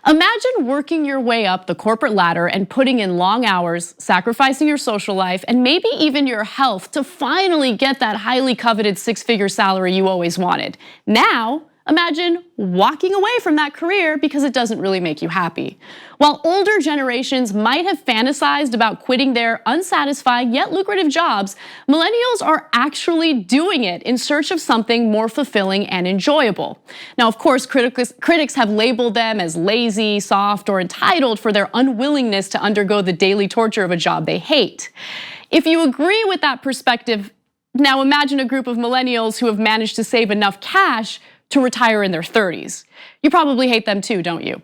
Imagine working your way up the corporate ladder and putting in long hours, sacrificing your social life, and maybe even your health to finally get that highly coveted six-figure salary you always wanted. Now, imagine walking away from that career because it doesn't really make you happy. While older generations might have fantasized about quitting their unsatisfying yet lucrative jobs, millennials are actually doing it in search of something more fulfilling and enjoyable. Now, of course, critics have labeled them as lazy, soft, or entitled for their unwillingness to undergo the daily torture of a job they hate. If you agree with that perspective, now imagine a group of millennials who have managed to save enough cash to retire in their 30s. You probably hate them too, don't you?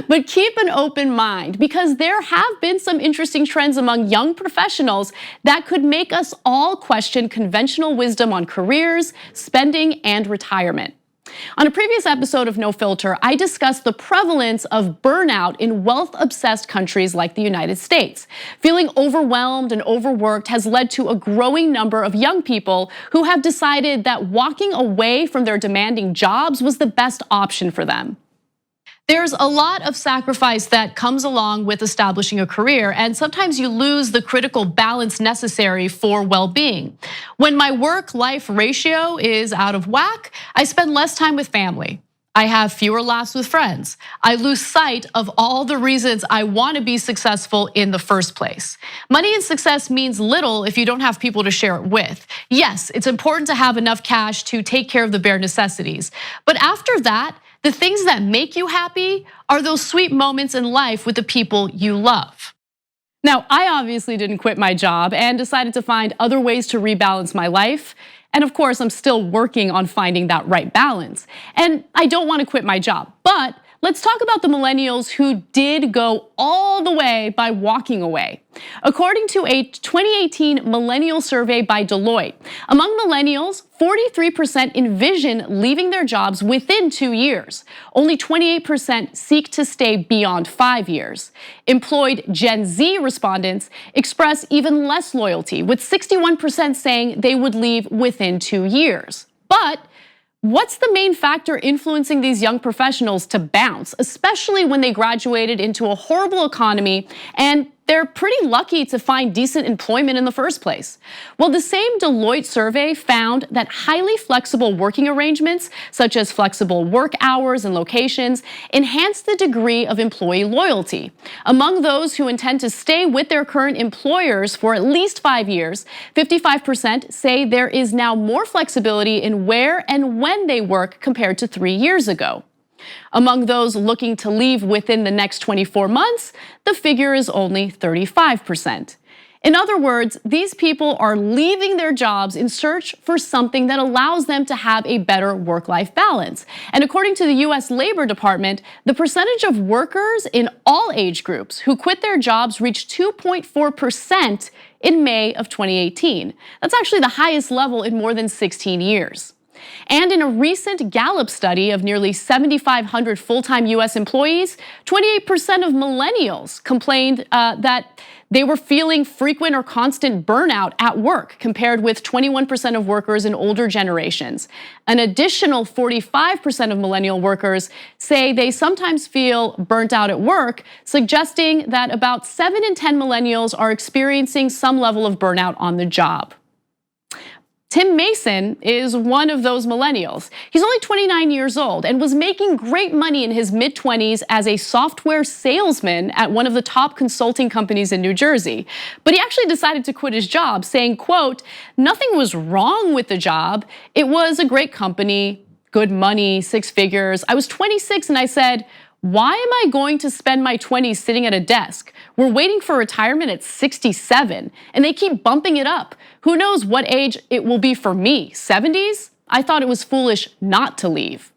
But keep an open mind, because there have been some interesting trends among young professionals that could make us all question conventional wisdom on careers, spending, and retirement. On a previous episode of No Filter, I discussed the prevalence of burnout in wealth-obsessed countries like the United States. Feeling overwhelmed and overworked has led to a growing number of young people who have decided that walking away from their demanding jobs was the best option for them. There's a lot of sacrifice that comes along with establishing a career, and sometimes you lose the critical balance necessary for well-being. When my work-life ratio is out of whack, I spend less time with family. I have fewer laughs with friends. I lose sight of all the reasons I want to be successful in the first place. Money and success means little if you don't have people to share it with. Yes, it's important to have enough cash to take care of the bare necessities, but after that, the things that make you happy are those sweet moments in life with the people you love. Now, I obviously didn't quit my job and decided to find other ways to rebalance my life. And of course, I'm still working on finding that right balance. And I don't want to quit my job, but let's talk about the millennials who did go all the way by walking away. According to a 2018 millennial survey by Deloitte, among millennials, 43% envision leaving their jobs within 2 years. Only 28% seek to stay beyond 5 years. Employed Gen Z respondents express even less loyalty, with 61% saying they would leave within 2 years. But what's the main factor influencing these young professionals to bounce, especially when they graduated into a horrible economy and they're pretty lucky to find decent employment in the first place? Well, the same Deloitte survey found that highly flexible working arrangements, such as flexible work hours and locations, enhance the degree of employee loyalty. Among those who intend to stay with their current employers for at least 5 years, 55% say there is now more flexibility in where and when they work compared to 3 years ago. Among those looking to leave within the next 24 months, the figure is only 35%. In other words, these people are leaving their jobs in search for something that allows them to have a better work-life balance. And according to the US Labor Department, the percentage of workers in all age groups who quit their jobs reached 2.4% in May of 2018. That's actually the highest level in more than 16 years. And in a recent Gallup study of nearly 7,500 full-time US employees, 28% of millennials complained that they were feeling frequent or constant burnout at work, compared with 21% of workers in older generations. An additional 45% of millennial workers say they sometimes feel burnt out at work, suggesting that about 7 in 10 millennials are experiencing some level of burnout on the job. Tim Mason is one of those millennials. He's only 29 years old and was making great money in his mid-20s as a software salesman at one of the top consulting companies in New Jersey. But he actually decided to quit his job, saying, quote, "Nothing was wrong with the job. It was a great company, good money, 6 figures. I was 26 and I said, why am I going to spend my 20s sitting at a desk? We're waiting for retirement at 67, and they keep bumping it up. Who knows what age it will be for me, 70s? I thought it was foolish not to leave."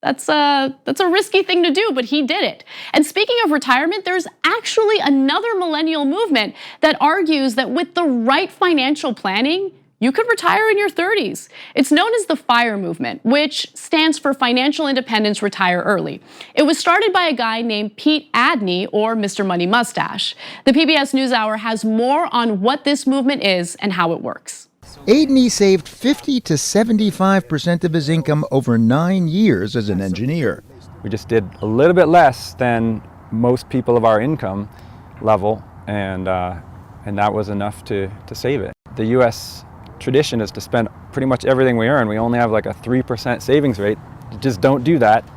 That's a risky thing to do, but he did it. And speaking of retirement, there's actually another millennial movement that argues that with the right financial planning, you could retire in your 30s. It's known as the FIRE movement, which stands for Financial Independence Retire Early. It was started by a guy named Pete Adney, or Mr. Money Mustache. The PBS NewsHour has more on what this movement is and how it works. Adney saved 50 to 75% of his income over 9 years as an engineer. We just did a little bit less than most people of our income level, and that was enough to save it. The U.S. tradition is to spend pretty much everything we earn. We only have like a 3% savings rate. You just don't do that,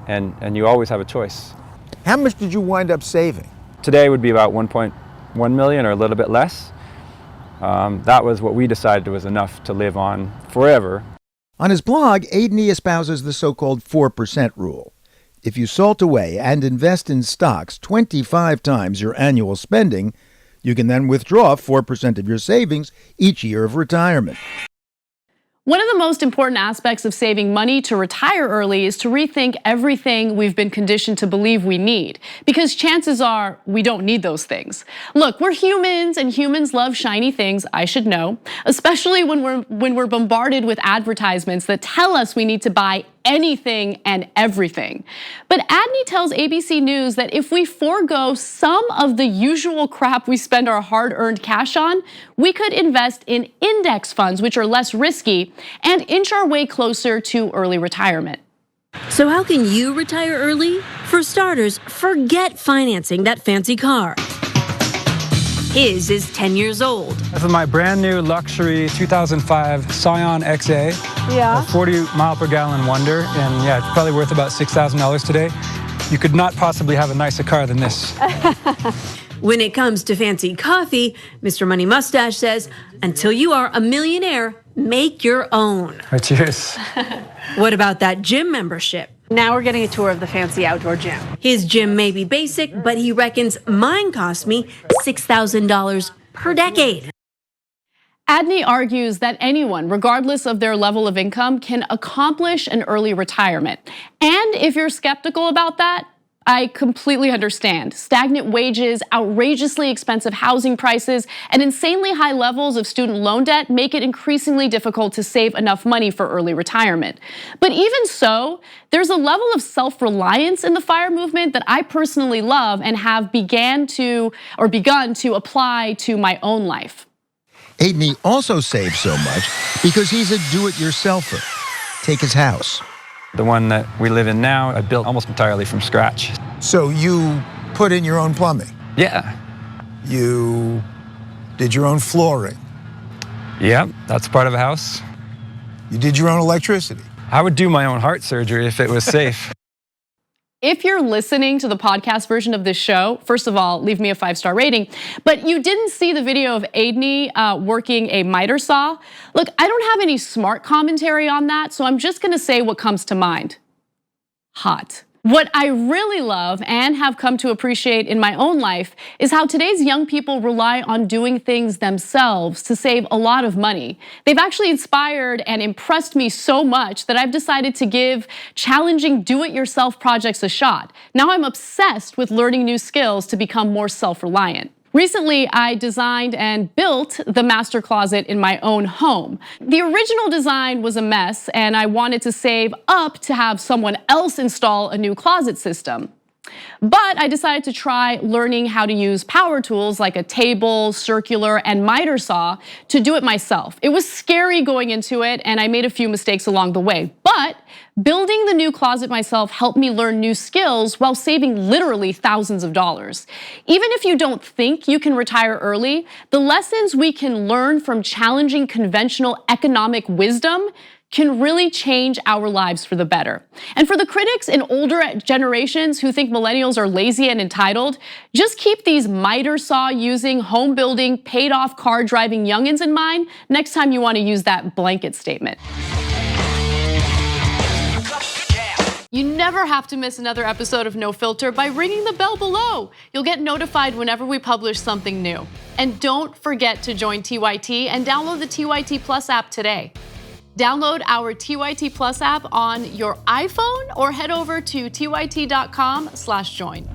and you always have a choice. How much did you wind up saving? Today would be about 1.1 million or a little bit less. That was what we decided was enough to live on forever. On his blog, Adney espouses the so-called 4% rule. If you salt away and invest in stocks 25 times your annual spending, you can then withdraw 4% of your savings each year of retirement. One of the most important aspects of saving money to retire early is to rethink everything we've been conditioned to believe we need, because chances are we don't need those things. Look, we're humans, and humans love shiny things, I should know, especially when we're bombarded with advertisements that tell us we need to buy anything and everything. But Adney tells ABC News that if we forego some of the usual crap we spend our hard-earned cash on, we could invest in index funds, which are less risky, and inch our way closer to early retirement. So how can you retire early? For starters, forget financing that fancy car. His is 10 years old. This is my brand new luxury 2005 Scion XA. Yeah. A 40 mile per gallon wonder, and yeah, it's probably worth about $6,000 today. You could not possibly have a nicer car than this. When it comes to fancy coffee, Mr. Money Mustache says, until you are a millionaire, make your own. Right, cheers. What about that gym membership? Now we're getting a tour of the fancy outdoor gym. His gym may be basic, but he reckons mine cost me $6,000 per decade. Adney argues that anyone, regardless of their level of income, can accomplish an early retirement. And if you're skeptical about that, I completely understand. Stagnant wages, outrageously expensive housing prices, and insanely high levels of student loan debt make it increasingly difficult to save enough money for early retirement. But even so, there's a level of self-reliance in the FIRE movement that I personally love and have begun to apply to my own life. Adney also saves so much because he's a do-it-yourselfer. Take his house. The one that we live in now, I built almost entirely from scratch. So you put in your own plumbing? Yeah. You did your own flooring? Yep, that's part of a house. You did your own electricity? I would do my own heart surgery if it was safe. If you're listening to the podcast version of this show, first of all, leave me a 5-star rating. But you didn't see the video of Adney working a miter saw. Look, I don't have any smart commentary on that, so I'm just gonna say what comes to mind. Hot. What I really love and have come to appreciate in my own life is how today's young people rely on doing things themselves to save a lot of money. They've actually inspired and impressed me so much that I've decided to give challenging do-it-yourself projects a shot. Now I'm obsessed with learning new skills to become more self-reliant. Recently, I designed and built the master closet in my own home. The original design was a mess, and I wanted to save up to have someone else install a new closet system. But I decided to try learning how to use power tools like a table, circular, and miter saw to do it myself. It was scary going into it, and I made a few mistakes along the way. But building the new closet myself helped me learn new skills while saving literally thousands of dollars. Even if you don't think you can retire early, the lessons we can learn from challenging conventional economic wisdom can really change our lives for the better. And for the critics in older generations who think millennials are lazy and entitled, just keep these miter saw using, home building, paid off car driving youngins in mind next time you want to use that blanket statement. You never have to miss another episode of No Filter by ringing the bell below. You'll get notified whenever we publish something new. And don't forget to join TYT and download the TYT Plus app today. Download our TYT Plus app on your iPhone or head over to tyt.com/join.